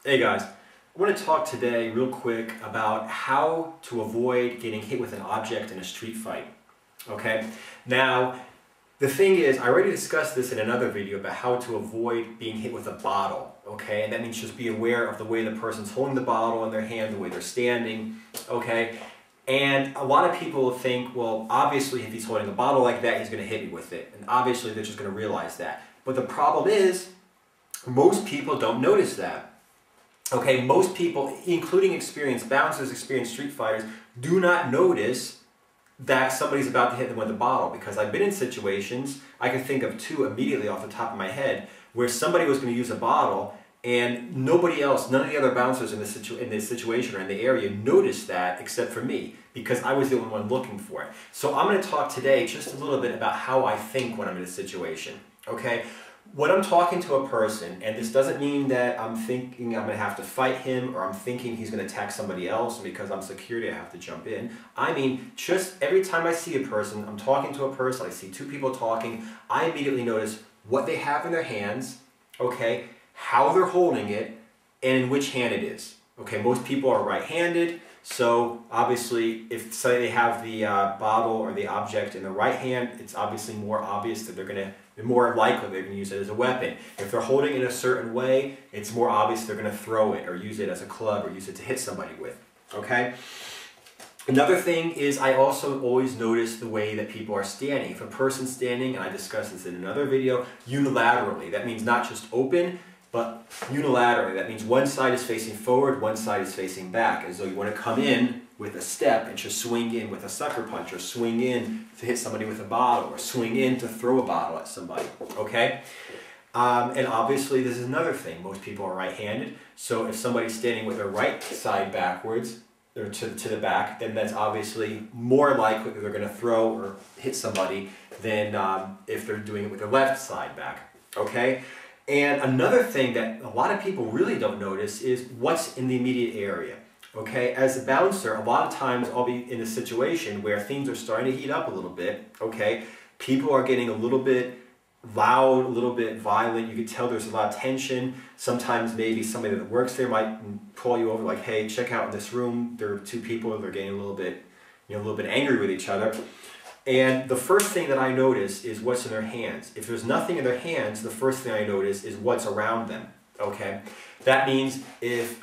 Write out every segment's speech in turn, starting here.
Hey guys, I want to talk today real quick about how to avoid getting hit with an object in a street fight. Okay, now the thing is, I already discussed this in another video about how to avoid being hit with a bottle. Okay, and that means just be aware of the way the person's holding the bottle in their hand, the way they're standing. Okay, and a lot of people think, well, obviously if he's holding a bottle like that, he's going to hit me with it, and obviously they're just going to realize that. But the problem is, most people don't notice that. Okay, most people, including experienced bouncers, experienced street fighters, do not notice that somebody's about to hit them with a bottle, because I've been in situations, I can think of two immediately off the top of my head, where somebody was going to use a bottle and nobody else, none of the other bouncers in this situation or in the area noticed that except for me, because I was the only one looking for it. So I'm going to talk today just a little bit about how I think when I'm in a situation. Okay? When I'm talking to a person, and this doesn't mean that I'm thinking I'm going to have to fight him or I'm thinking he's going to attack somebody else and because I'm security I have to jump in. I mean, just every time I see a person, I'm talking to a person, I see two people talking, I immediately notice what they have in their hands, okay, how they're holding it, and in which hand it is. Okay, most people are right-handed, so obviously if say they have the bottle or the object in the right hand, it's obviously more obvious that they're more likely they're going to use it as a weapon. If they're holding it a certain way, it's more obvious they're going to throw it or use it as a club or use it to hit somebody with. Okay? Another thing is I also always notice the way that people are standing. If a person's standing, and I discussed this in another video, unilaterally, that means not just open, but unilaterally. That means one side is facing forward, one side is facing back, as though you want to come in with a step and just swing in with a sucker punch, or swing in to hit somebody with a bottle, or swing in to throw a bottle at somebody, okay? And obviously this is another thing. Most people are right-handed, so if somebody's standing with their right side backwards, or to the back, then that's obviously more likely that they're going to throw or hit somebody than if they're doing it with their left side back, okay? And another thing that a lot of people really don't notice is what's in the immediate area. Okay, as a bouncer, a lot of times I'll be in a situation where things are starting to heat up a little bit, okay? People are getting a little bit loud, a little bit violent. You can tell there's a lot of tension. Sometimes maybe somebody that works there might call you over like, hey, check out in this room. There are two people, they're getting a little bit, a little bit angry with each other. And the first thing that I notice is what's in their hands. If there's nothing in their hands, the first thing I notice is what's around them. Okay, that means if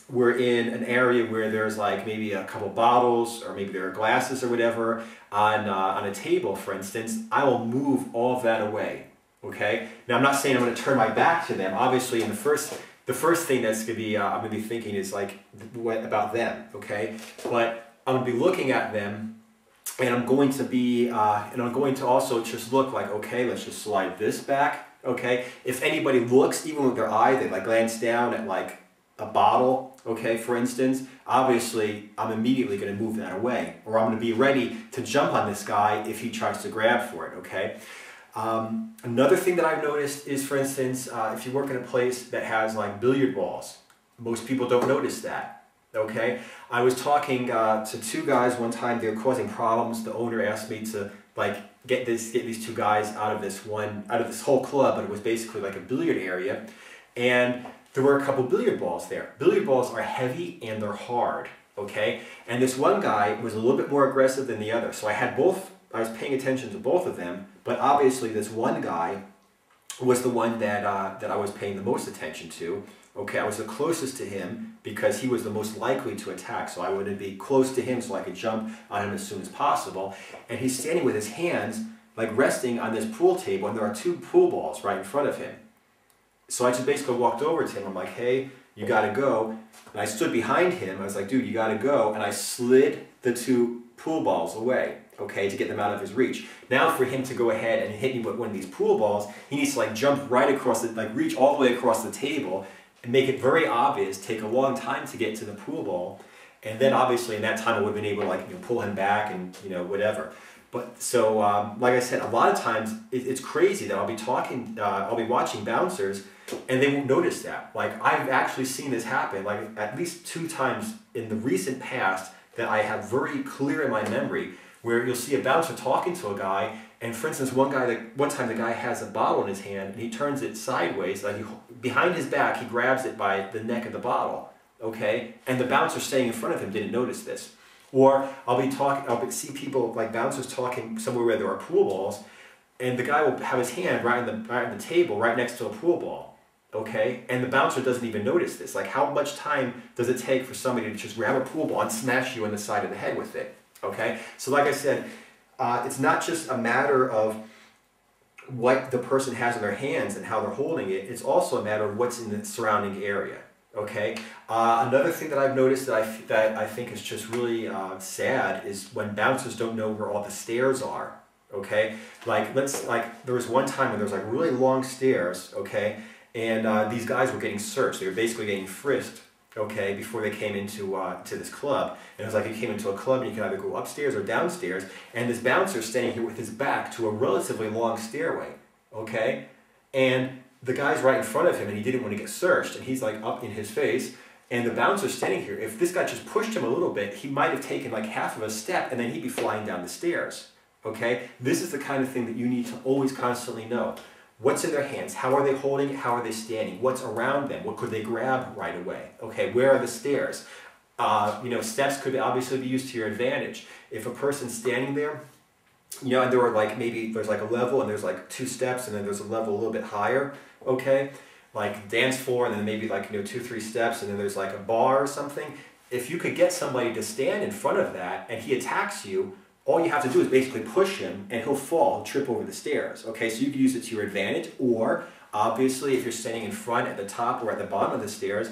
we're in an area where there's like maybe a couple bottles or maybe there are glasses or whatever on a table, for instance, I will move all of that away. Okay, now I'm not saying I'm going to turn my back to them. Obviously, in the first thing that's going to be I'm going to be thinking is like what about them. Okay, but I'm going to be looking at them. And I'm going to also just look like, okay, let's just slide this back. Okay, if anybody looks, even with their eye, they like glance down at like a bottle, okay, for instance, obviously I'm immediately going to move that away, or I'm going to be ready to jump on this guy if he tries to grab for it, okay. Another thing that I've noticed is, for instance, if you work in a place that has like billiard balls, most people don't notice that. Okay, I was talking to two guys one time. They were causing problems. The owner asked me to like get these two guys out of this whole club, but it was basically like a billiard area, and there were a couple billiard balls there. Billiard balls are heavy and they're hard. Okay, and this one guy was a little bit more aggressive than the other, so I was paying attention to both of them, but obviously this one guy was the one that I was paying the most attention to. Okay, I was the closest to him because he was the most likely to attack, so I wanted to be close to him so I could jump on him as soon as possible. And he's standing with his hands like resting on this pool table, and there are two pool balls right in front of him. So I just basically walked over to him. I'm like, hey, you gotta go. And I stood behind him. I was like, dude, you gotta go. And I slid the two pool balls away, okay, to get them out of his reach. Now for him to go ahead and hit me with one of these pool balls, he needs to like jump right across the, like reach all the way across the table and make it very obvious, take a long time to get to the pool ball, and then obviously in that time I would have been able to like pull him back and whatever. But so like I said, a lot of times it's crazy that I'll be watching bouncers and they won't notice that. Like I've actually seen this happen like at least 2 times in the recent past that I have very clear in my memory, where you'll see a bouncer talking to a guy And for instance, one time the guy has a bottle in his hand and he turns it sideways, like behind his back, he grabs it by the neck of the bottle, okay? And the bouncer staying in front of him didn't notice this. Or I'll see people like bouncers talking somewhere where there are pool balls, and the guy will have his hand right on the table, right next to a pool ball, okay? And the bouncer doesn't even notice this. Like, how much time does it take for somebody to just grab a pool ball and smash you in the side of the head with it, okay? So like I said, it's not just a matter of what the person has in their hands and how they're holding it. It's also a matter of what's in the surrounding area. Okay. Another thing that I've noticed that I think is just really sad is when bouncers don't know where all the stairs are. Okay. Like there was one time when there was like really long stairs. Okay, and these guys were getting searched. They were basically getting frisked. Okay, before they came into to this club. And it was like you came into a club and you could either go upstairs or downstairs, and this bouncer standing here with his back to a relatively long stairway, okay? And the guy's right in front of him and he didn't want to get searched, and he's like up in his face, and the bouncer's standing here. If this guy just pushed him a little bit, he might have taken like half of a step and then he'd be flying down the stairs, okay? This is the kind of thing that you need to always constantly know. What's in their hands? How are they holding it? How are they standing? What's around them? What could they grab right away? Okay, where are the stairs? You know, steps could obviously be used to your advantage. If a person's standing there, you know, and there are like maybe there's like a level and there's like 2 steps and then there's a level a little bit higher, okay? Like dance floor and then maybe like, you know, 2, 3 steps and then there's like a bar or something. If you could get somebody to stand in front of that and he attacks you, all you have to do is basically push him and he'll fall, he'll trip over the stairs. Okay, so you can use it to your advantage, or obviously if you're standing in front at the top or at the bottom of the stairs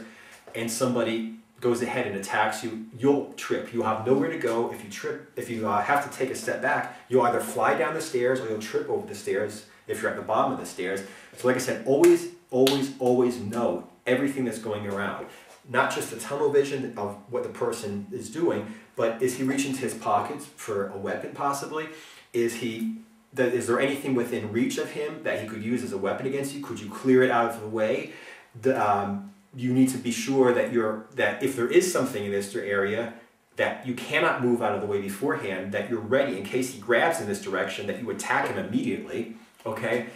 and somebody goes ahead and attacks you, you'll trip. You'll have nowhere to go. If you trip, if you have to take a step back, you'll either fly down the stairs or you'll trip over the stairs if you're at the bottom of the stairs. So like I said, always, always, always know everything that's going around. Not just the tunnel vision of what the person is doing, but is he reaching to his pockets for a weapon possibly? Is there anything within reach of him that he could use as a weapon against you? Could you clear it out of the way? You need to be sure that if there is something in this area that you cannot move out of the way beforehand, that you're ready in case he grabs in this direction, that you attack him immediately. Okay,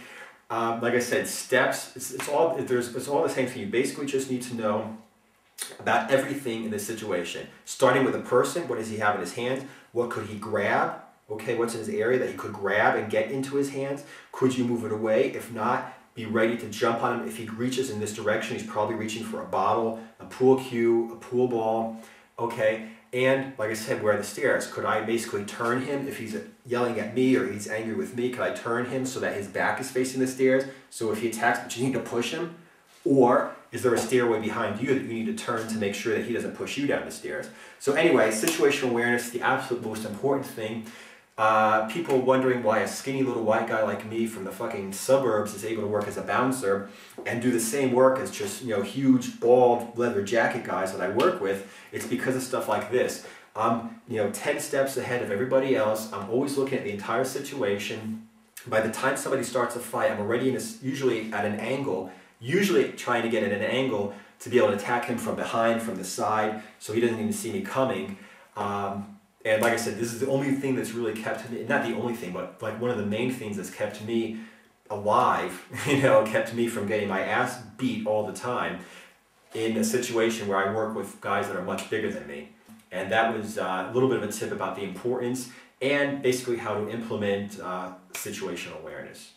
like I said, steps. It's all the same thing. You basically just need to know about everything in this situation. Starting with a person, what does he have in his hands? What could he grab? Okay, what's in his area that he could grab and get into his hands? Could you move it away? If not, be ready to jump on him. If he reaches in this direction, he's probably reaching for a bottle, a pool cue, a pool ball, okay? And like I said, where are the stairs? Could I basically turn him if he's yelling at me or he's angry with me? Could I turn him so that his back is facing the stairs? So if he attacks, but you need to push him? Or is there a stairway behind you that you need to turn to make sure that he doesn't push you down the stairs? So anyway, situational awareness is the absolute most important thing. People wondering why a skinny little white guy like me from the fucking suburbs is able to work as a bouncer and do the same work as just, you know, huge, bald, leather jacket guys that I work with. It's because of stuff like this. I'm, you know, 10 steps ahead of everybody else. I'm always looking at the entire situation. By the time somebody starts a fight, I'm already usually at an angle, usually trying to get at an angle to be able to attack him from behind, from the side, so he doesn't even see me coming. And like I said, this is the only thing that's really kept me, not the only thing, but like one of the main things that's kept me alive, you know, kept me from getting my ass beat all the time in a situation where I work with guys that are much bigger than me. And that was a little bit of a tip about the importance and basically how to implement situational awareness.